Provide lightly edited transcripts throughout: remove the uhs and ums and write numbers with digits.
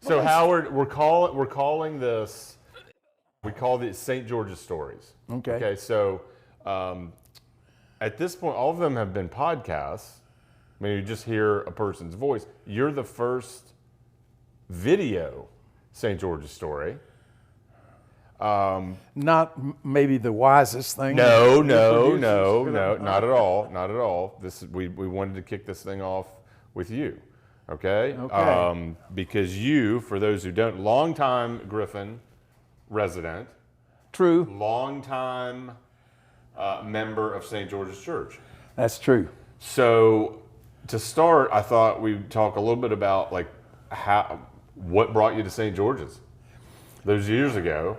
So Howard, we call these St. George's stories. Okay. Okay. So at this point, all of them have been podcasts. I mean, you just hear a person's voice. You're the first video St. George's story. Not maybe the wisest thing. No, not at all, not at all. We wanted to kick this thing off with you, okay? Because you, for those who don't, longtime Griffin resident, True. longtime member of St. George's Church. That's true. So to start, I thought we'd talk a little bit about like what brought you to St. George's those years ago.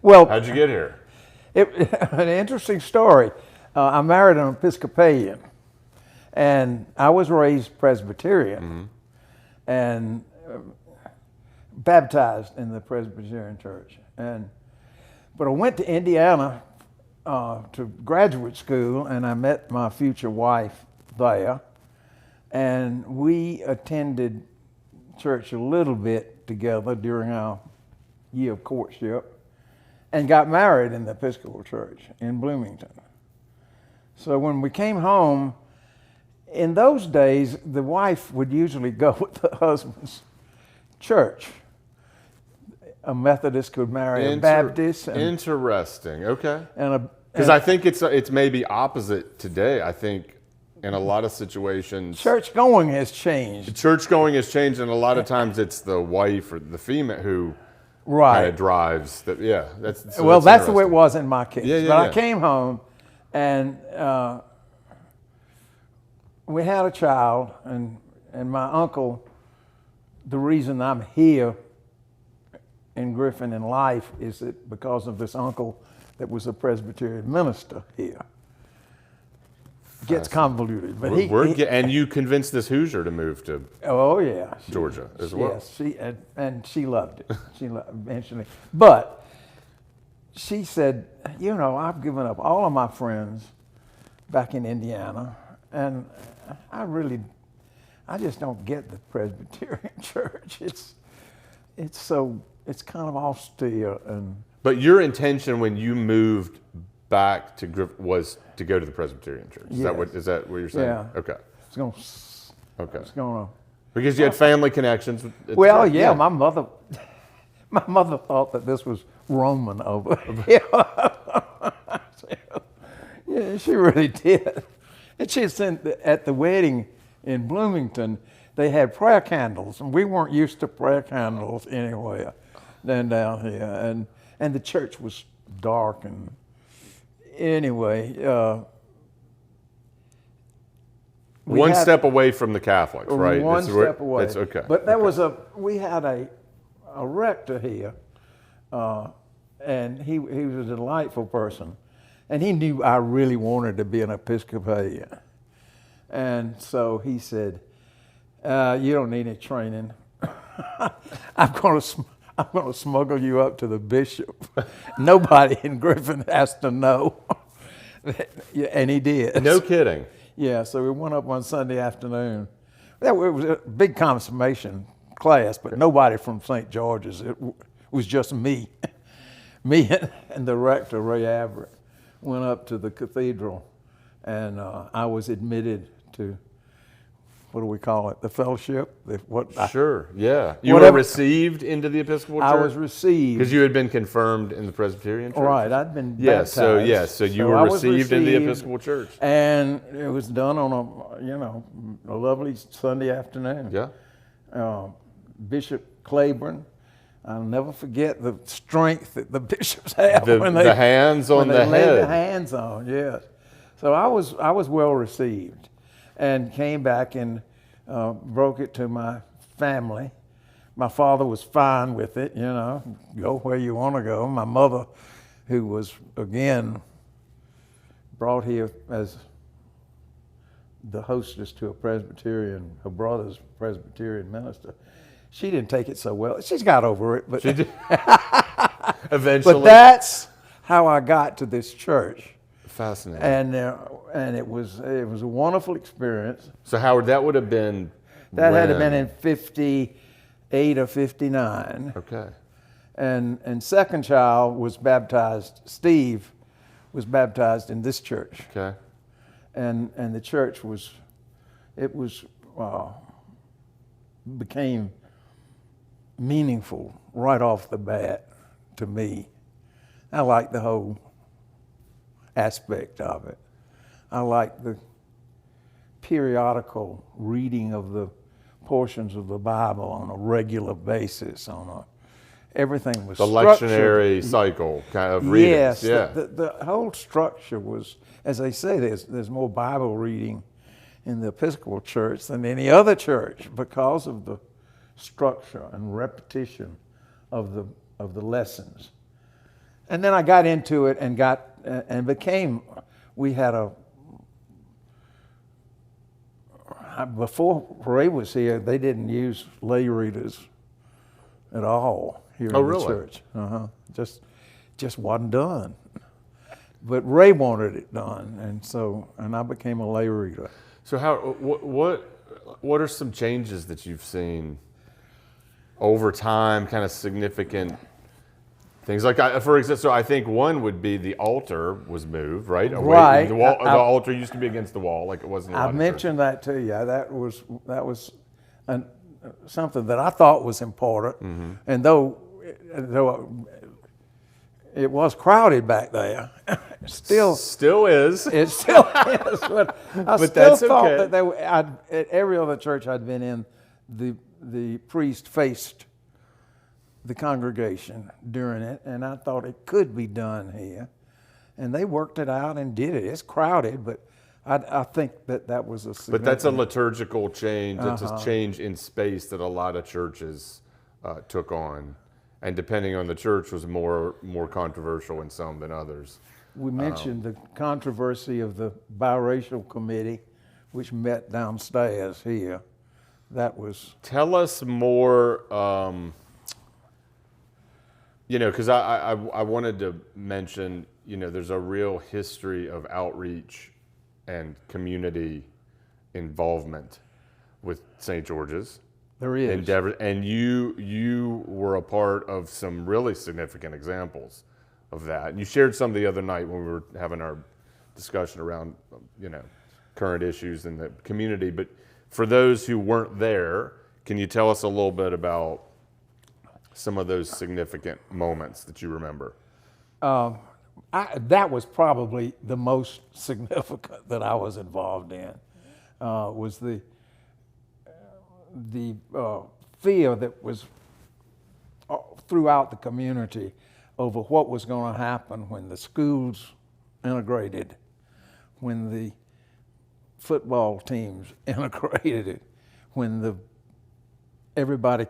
Well, how'd you get here? An interesting story. I married an Episcopalian, and I was raised Presbyterian and baptized in the Presbyterian Church. But I went to Indiana to graduate school, and I met my future wife there, and we attended church a little bit together during our year of courtship, and got married in the Episcopal Church in Bloomington. So when we came home, in those days, the wife would usually go with the husband's church. A Methodist could marry a Baptist. Interesting. Okay. Because I think it's maybe opposite today. I think in a lot of situations, church going has changed. Church going has changed, and a lot of times it's the wife or the female who right kind of drives. That's the way it was in my case. I came home, and we had a child, and my uncle. The reason I'm here in Griffin in life is that because of this uncle that was a Presbyterian minister here. Gets convoluted, but and you convinced this Hoosier to move to Georgia as well. Yes, she loved it. She loved eventually, but she said, I've given up all of my friends back in Indiana, and I just don't get the Presbyterian Church. It's kind of austere and. But your intention when you moved back to Griffin was to go to the Presbyterian Church. Is that what you're saying? Yeah. Okay. It's gonna. Because you had family connections. My mother thought that this was Roman over here. Yeah, she really did. And she said that at the wedding in Bloomington, they had prayer candles, and we weren't used to prayer candles anywhere than down here, and the church was dark and. Anyway, one step away from the Catholics, right? One step away. It's okay. But we had a rector here, and he was a delightful person, and he knew I really wanted to be an Episcopalian, and so he said, "You don't need any training. I'm going to smuggle you up to the bishop. Nobody in Griffin has to know." And he did. No kidding. Yeah, so we went up one Sunday afternoon. It was a big confirmation class, but nobody from St. George's. It was just me. Me and the rector, Ray Averett, went up to the cathedral, and I was admitted to, what do we call it, the fellowship? Sure, yeah. You were received into the Episcopal Church? I was received. Because you had been confirmed in the Presbyterian Church? Right, I'd been baptized. So you were received in the Episcopal Church. And it was done on a lovely Sunday afternoon. Yeah. Bishop Claiborne, I'll never forget the strength that the bishops have when the hands on the head. Lay the hands on, yes. So I was well received. And came back and broke it to my family. My father was fine with it, go where you want to go. My mother, who was, again, brought here as the hostess to a Presbyterian, her brother's Presbyterian minister, she didn't take it so well. She's got over it, but she did. Eventually. But that's how I got to this church. Fascinating. And it was a wonderful experience. So Howard, that would have been that had been in 50. 8 of 59. Okay. And second child was baptized, Steve was baptized in this church. Okay. And the church became meaningful right off the bat to me. I like the whole aspect of it. I like the periodical reading of the portions of the Bible on a regular basis. Everything was the structured. lectionary cycle kind of readings. Yes, Yeah. the whole structure was, as they say, there's more Bible reading in the Episcopal Church than any other church because of the structure and repetition of the lessons. And then I got into it we had before Ray was here, they didn't use lay readers at all here in the church. Just wasn't done. But Ray wanted it done, and I became a lay reader. So what are some changes that you've seen over time, kind of significant things? Like, for example, so I think one would be the altar was moved, right? Right. The altar used to be against the wall, like it wasn't. I mentioned that to you. That was something that I thought was important, Mm-hmm. and though it was crowded back there, still is. It still is, but I But still that's thought okay. that at every other church I'd been in, the priest faced the congregation during it, and I thought it could be done here. And they worked it out and did it. It's crowded, but I think that was a significant... But that's a liturgical change. It's a change in space that a lot of churches took on. And depending on the church was more controversial in some than others. We mentioned the controversy of the biracial committee, which met downstairs here. That was... Tell us more, because I wanted to mention, there's a real history of outreach and community involvement with St. George's. There is. Endeavor, and you were a part of some really significant examples of that. And you shared some the other night when we were having our discussion around, current issues in the community. But for those who weren't there, can you tell us a little bit about some of those significant moments that you remember? That was probably the most significant that I was involved in, was the fear that was throughout the community over what was going to happen when the schools integrated, when the football teams integrated, when everybody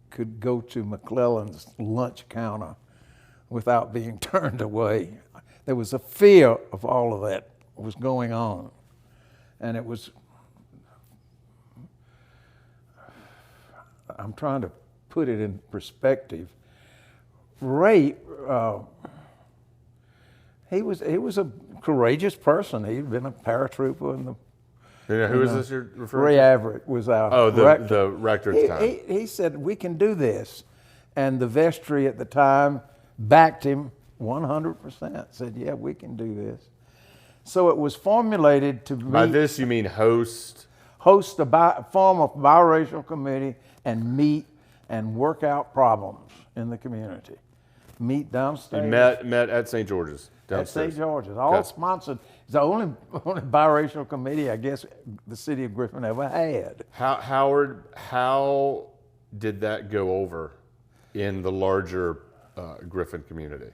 could go to McClellan's lunch counter without being turned away. There was a fear of all of that was going on, and it was... I'm trying to put it in perspective. Ray, he was a courageous person. He'd been a paratrooper in the... Who is this you're referring Ray to? Everett was our rector. The rector at the time. He said, we can do this. And the vestry at the time backed him 100%, said, yeah, we can do this. So it was formulated to By this, you mean host a form of biracial committee and meet and work out problems in the community. Meet downstairs. You met at St. George's downstairs. At St. George's, all sponsored. It's the only biracial committee I guess the city of Griffin ever had. Howard, how did that go over in the larger Griffin community?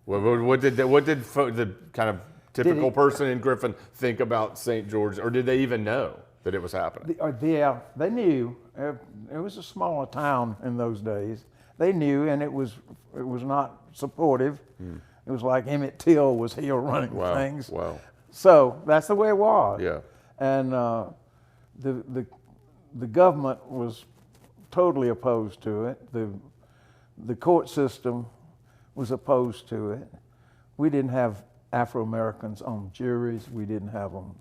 What did the kind of typical person in Griffin think about St. George, or did they even know that it was happening? They knew. It was a smaller town in those days. They knew, and it was not supportive. It was like Emmett Till was here running things. Wow. So that's the way it was. Yeah. And the government was totally opposed to it. The court system was opposed to it. We didn't have Afro-Americans on juries. We didn't have them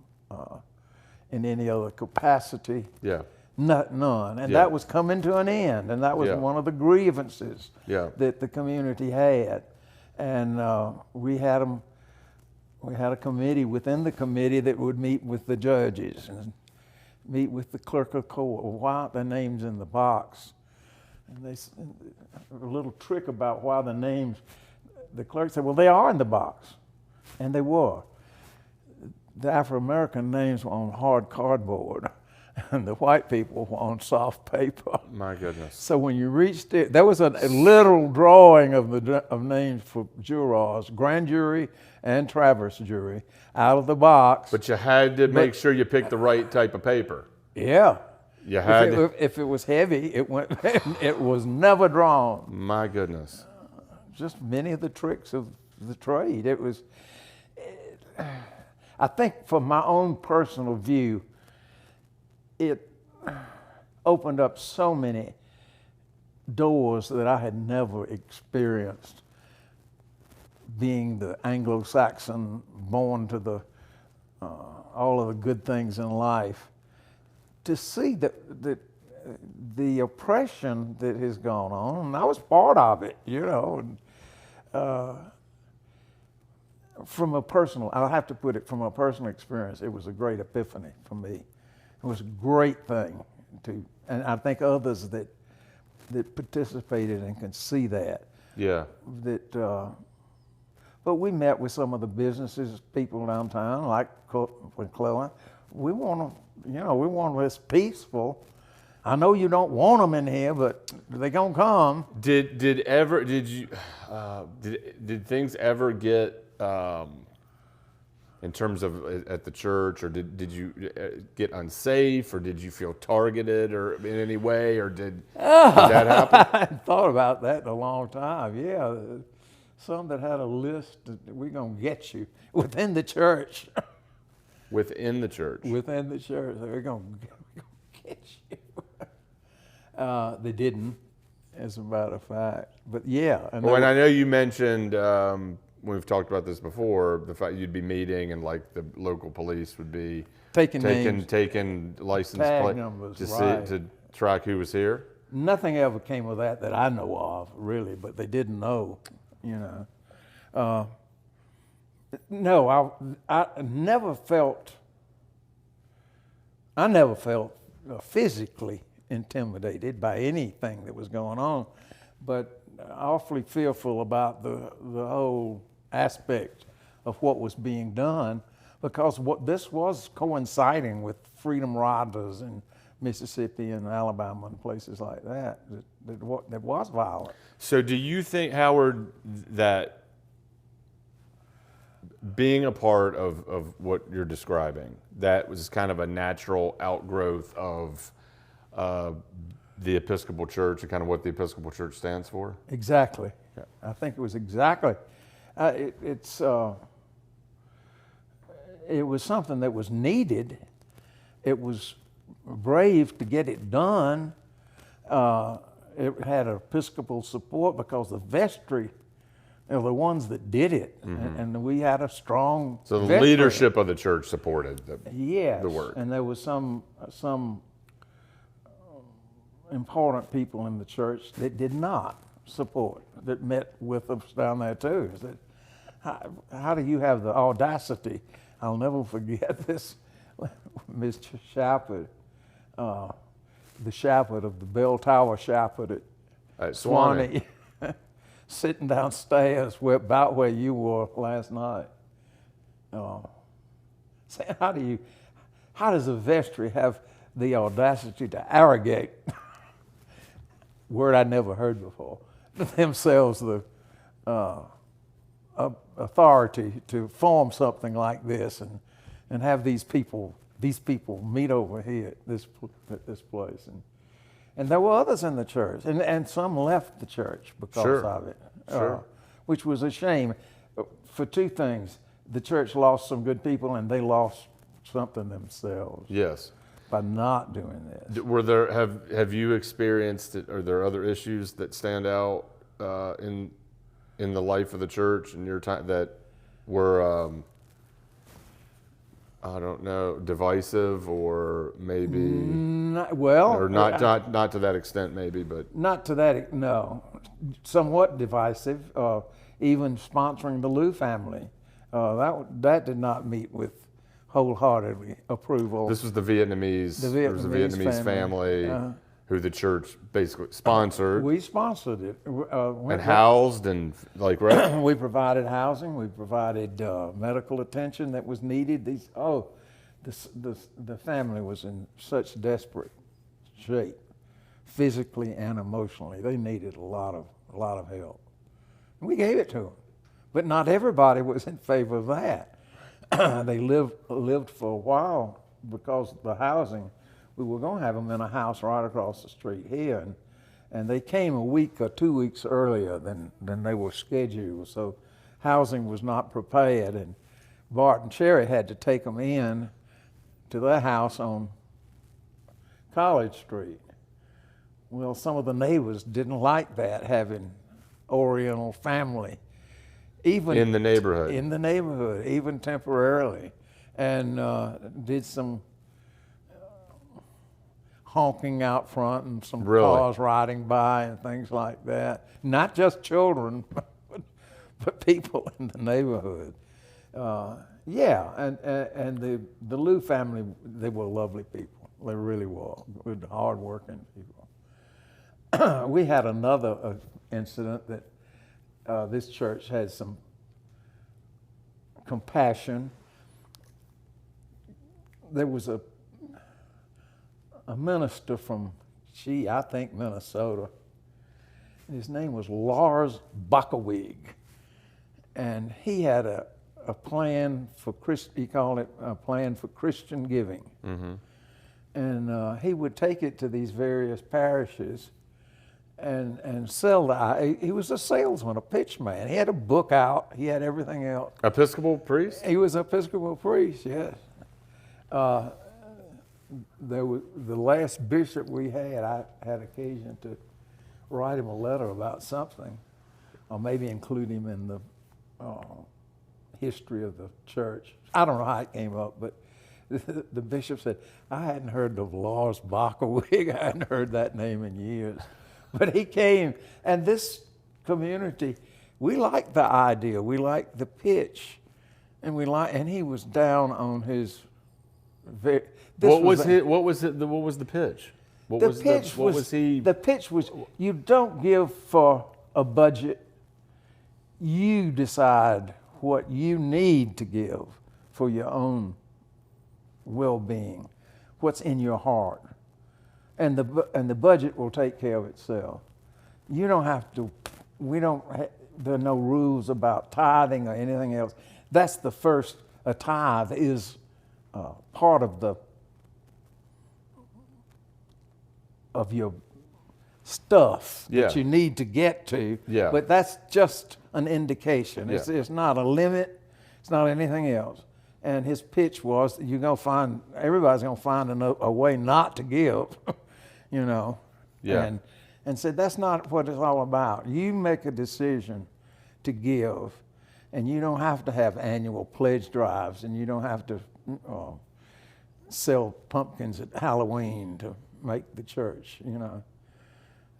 in any other capacity. Yeah. None. And Yeah. that was coming to an end. And that was Yeah. one of the grievances Yeah. that the community had. And we had a committee within the committee that would meet with the judges and meet with the clerk of court. Why the names in the box? And a little trick about why the names, the clerk said, well, they are in the box. And they were. The Afro-American names were on hard cardboard, and the white people were on soft paper. My goodness. So when you reached it, there was a literal drawing of names for jurors, grand jury and traverse jury, out of the box. But you had to make sure you picked the right type of paper. Yeah. You had If it was heavy, it went. It was never drawn. My goodness. Just many of the tricks of the trade. It was. I think, from my own personal view, it opened up so many doors that I had never experienced. Being the Anglo-Saxon, born to all of the good things in life, to see the oppression that has gone on, and I was part of it, you know. From a personal, I'll have to put it, from a personal experience, it was a great epiphany for me. It was a great thing and I think others that participated and can see that. Yeah. But we met with some of the businesses, people downtown, like McClellan. We want this peaceful. I know you don't want them in here, but they're gonna come. Did things ever get in terms of at the church, or did you get unsafe, or did you feel targeted, or in any way, or did that happen? I hadn't thought about that in a long time. Yeah, some that had a list. We're gonna get you within the church. Within the church. Within the church, we're gonna get you. They didn't, as a matter of fact. But yeah. And I know you mentioned. We've talked about this before, the fact you'd be meeting and like the local police would be taking license plate numbers, to track who was here. Nothing ever came of that I know of, really, but they didn't know, you know. No, I never felt physically intimidated by anything that was going on, but awfully fearful about the whole aspect of what was being done, because this was coinciding with freedom riders in Mississippi and Alabama and places like that was violent. So do you think, Howard, that being a part of what you're describing, that was kind of a natural outgrowth of the Episcopal Church and kind of what the Episcopal Church stands for? Exactly. Yeah. I think it was exactly. It was something that was needed. It was brave to get it done. It had Episcopal support because the vestry are the ones that did it, and we had a strong. So the vestry. leadership of the church supported the work. And there was some important people in the church that did not support, that met with us down there too. That, how do you have the audacity? I'll never forget this. Mr. Shepard, the shepherd of the Bell Tower shepherd at Swanee, sitting downstairs about where you were last night, saying, how does a vestry have the audacity to arrogate, word I never heard before, themselves the authority to form something like this and have these people meet over here at this place. And there were others in the church, and some left the church because of it, which was a shame for two things. The church lost some good people, and they lost something themselves. Yes. By not doing this. Have you experienced it? Are there other issues that stand out in the life of the church in your time that were I don't know, divisive, or maybe not to that extent, maybe, but not to that. No, somewhat divisive. Even sponsoring the Liu family, that did not meet with wholeheartedly approval. this was the Vietnamese. There was a Vietnamese family who the church basically sponsored. We sponsored it. And housed and right? We provided housing. We provided medical attention that was needed. The family was in such desperate shape, physically and emotionally. They needed a lot of help. We gave it to them, but not everybody was in favor of that. They lived for a while because of the housing. We were going to have them in a house right across the street here, and they came a week or 2 weeks earlier than they were scheduled. So housing was not prepared, and Bart and Sherry had to take them in to their house on College Street. Well, some of the neighbors didn't like that, having Oriental family, even in the neighborhood. Even temporarily, and did some honking out front and some cars riding by and things like that. Not just children, but people in the neighborhood. And the Liu family, they were lovely people. They really were good, hard-working people. We had another incident that this church had some compassion. There was a minister from, I think Minnesota. His name was Lars Bakowig, and he had a plan for he called it a plan for Christian giving. Mm-hmm. And he would take it to these various parishes and sell he was a salesman, a pitchman. He had a book out. He had everything else. Episcopal priest? He was an Episcopal priest, yes. There was the last bishop we had. I had occasion to write him a letter about something, or maybe include him in the history of the church. I don't know how it came up, but the bishop said, I hadn't heard of Lars Bakowig. I hadn't heard that name in years. But he came, and this community, we liked the idea, we liked the pitch, and he was down on his. What was the pitch? The pitch was, you don't give for a budget. You decide what you need to give for your own well-being, what's in your heart. And the budget will take care of itself. You don't have to, there are no rules about tithing or anything else. That's the first, a tithe is part of your stuff that you need to get to. Yeah. But that's just an indication. Yeah. It's not a limit. It's not anything else. And his pitch was, everybody's going to find a way not to give, Yeah. And said, that's not what it's all about. You make a decision to give, and you don't have to have annual pledge drives, and you don't have to sell pumpkins at Halloween to make the church,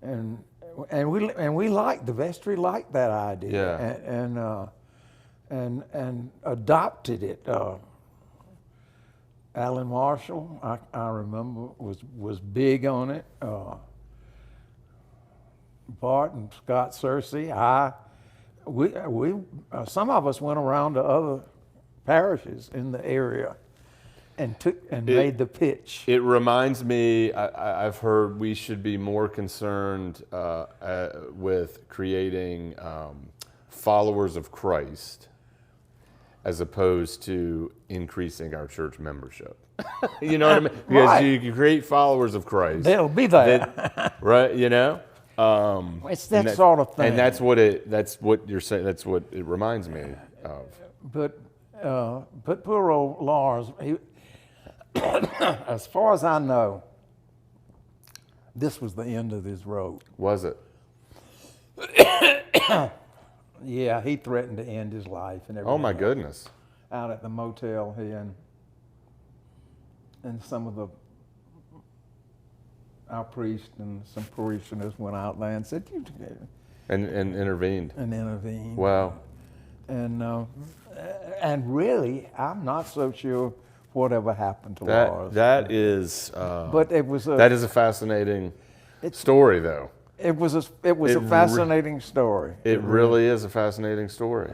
And we liked, the vestry liked that idea. And adopted it. Alan Marshall, I remember, was big on it. Bart and Scott Searcy, some of us went around to other parishes in the area and made the pitch. It reminds me, I've heard we should be more concerned with creating followers of Christ as opposed to increasing our church membership. You know what I mean? Because Right. you create followers of Christ. They'll be there. Right, It's that sort of thing. And that's what you're saying, that's what it reminds me of. But poor old Lars, as far as I know, this was the end of his road. Was it? Yeah, he threatened to end his life and everything. Oh my goodness. Out at the motel here and some of our priest and some parishioners went out there and said, And intervened. And intervened. Wow. And really, I'm not so sure whatever happened to Lars. That is. But it was that is a fascinating story, though. It was a fascinating story. It really is a fascinating story.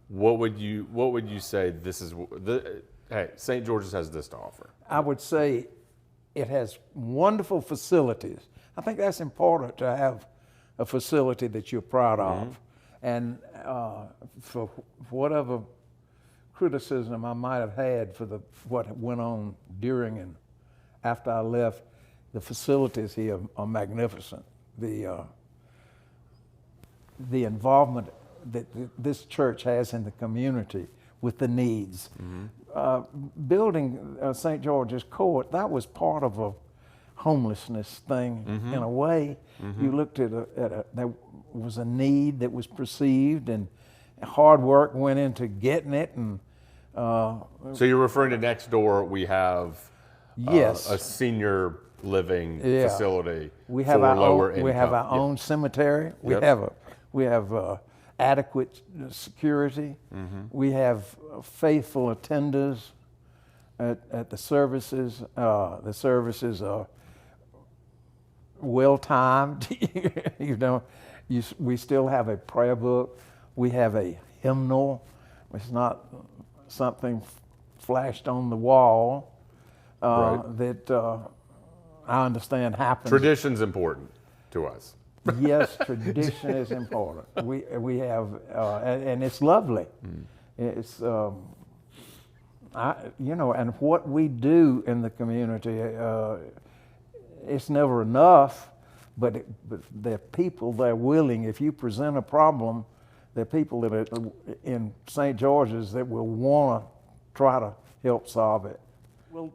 What would you say? This is hey, St. George's has this to offer. I would say it has wonderful facilities. I think that's important to have a facility that you're proud of. And for whatever criticism I might have had for what went on during and after I left, the facilities here are magnificent. The involvement that this church has in the community with the needs. Building St. George's Court, that was part of a homelessness thing in a way. You looked at there was a need that was perceived, and hard work went into getting it. And so you're referring to next door, we have yes, a senior living facility. We have for our lower own. income. We have our own cemetery. We have adequate security. We have faithful attenders at the services. The services are well timed. We still have a prayer book. We have a hymnal. It's not something flashed on the wall that I understand happens. Tradition's important to us. Yes, tradition is important. We have, and it's lovely. It's, and what we do in the community, it's never enough, but there are people that are willing. If you present a problem, there are people that are in St. George's that will want to try to help solve it. Well,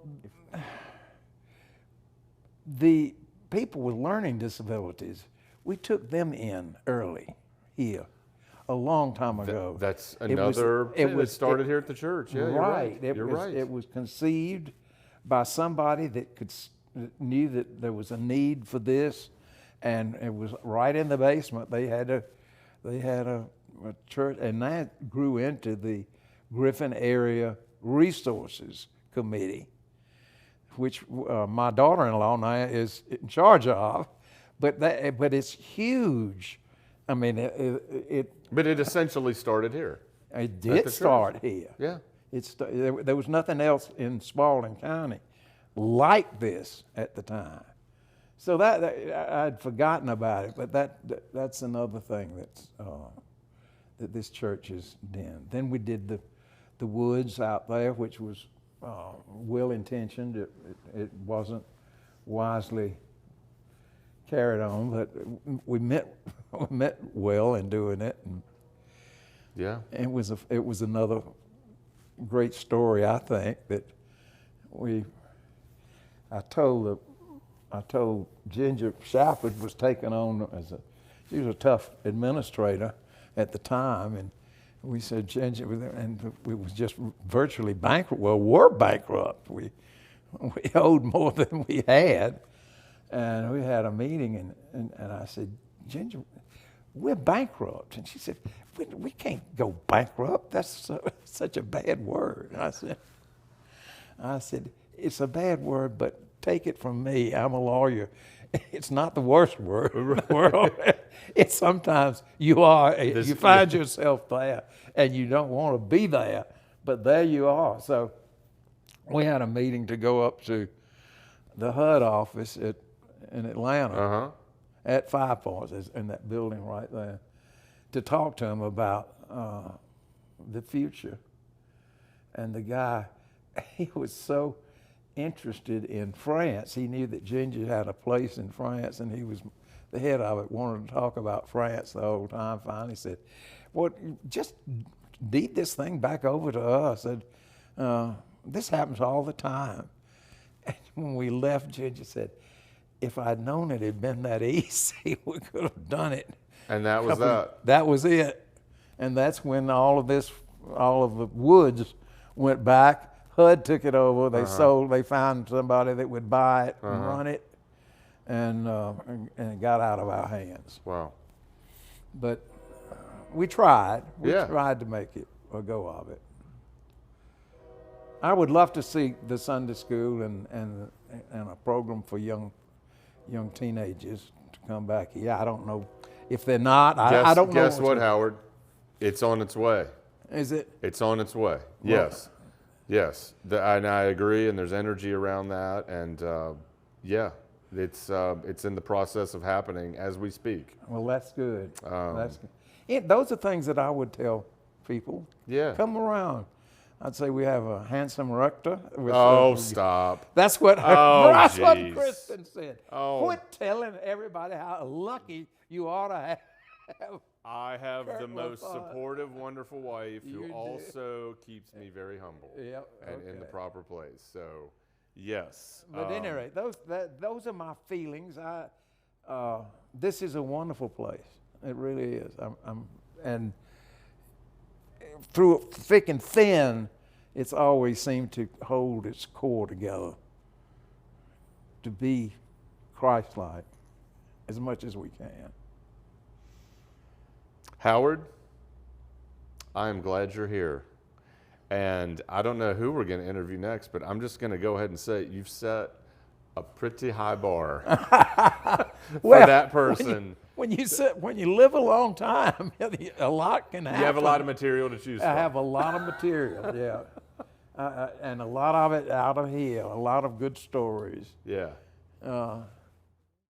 the people with learning disabilities, we took them in early here, a long time ago. That's another. It started here at the church. Yeah, right. You're right. It was conceived by somebody that knew that there was a need for this, and it was right in the basement. They had a church, and that grew into the Griffin Area Resources Committee, which my daughter-in-law now is in charge of. But it's huge. I mean, But it essentially started here. It did start here. Yeah. There was nothing else in Spalding County like this at the time. So that I'd forgotten about it, but that's another thing that this church has done. Then we did the woods out there, which was well-intentioned. It wasn't wisely carried on, but we meant well in doing it. And it was another great story, I think, that I told Ginger Shafford was taken on she was a tough administrator at the time, and we said, Ginger, and we was just virtually bankrupt. Well, we're bankrupt. We owed more than we had. And we had a meeting, and I said, Ginger, we're bankrupt. And she said, we can't go bankrupt. That's such a bad word. And I said, it's a bad word, but take it from me. I'm a lawyer. It's not the worst word in the world. It's sometimes you find yourself there, and you don't want to be there, but there you are. So we had a meeting to go up to the HUD office in Atlanta at Five Points, in that building right there, to talk to him about the future. And the guy, he was so interested in France. He knew that Ginger had a place in France, and he was the head of it, wanted to talk about France the whole time. Finally said, well, just deed this thing back over to us. And, this happens all the time. And when we left, Ginger said, if I'd known it had been that easy, we could have done it. And that was that. That was it. And that's when all of the woods went back. HUD took it over. They sold. They found somebody that would buy it and run it, and it got out of our hands. Wow. But we tried. We Yeah. tried to make it a go of it. I would love to see the Sunday school and a program for young teenagers to come back here. I don't know if they're not. I don't know. Guess what, Howard? It's on its way. Is it? It's on its way. Yes. Yes. And I agree, and there's energy around that. And yeah, it's in the process of happening as we speak. Well, that's good. That's good. Those are things that I would tell people. Yeah. Come around. I'd say we have a handsome rector. Stop. That's what that's what Griffin said. Oh. Quit telling everybody how lucky you ought to have. I have the most Kurt supportive, wonderful wife who You do. also keeps me very humble Yep, and in the okay. proper place. So, yes. But at any rate, those are my feelings. This is a wonderful place. It really is. And through thick and thin, it's always seemed to hold its core together, to be Christ-like as much as we can. Howard, I am glad you're here. And I don't know who we're going to interview next, but I'm just going to go ahead and say you've set a pretty high bar for that person. When you live a long time, a lot can happen. You have a lot of material to choose from. I have a lot of material, yeah, and a lot of it out of here. A lot of good stories. Yeah.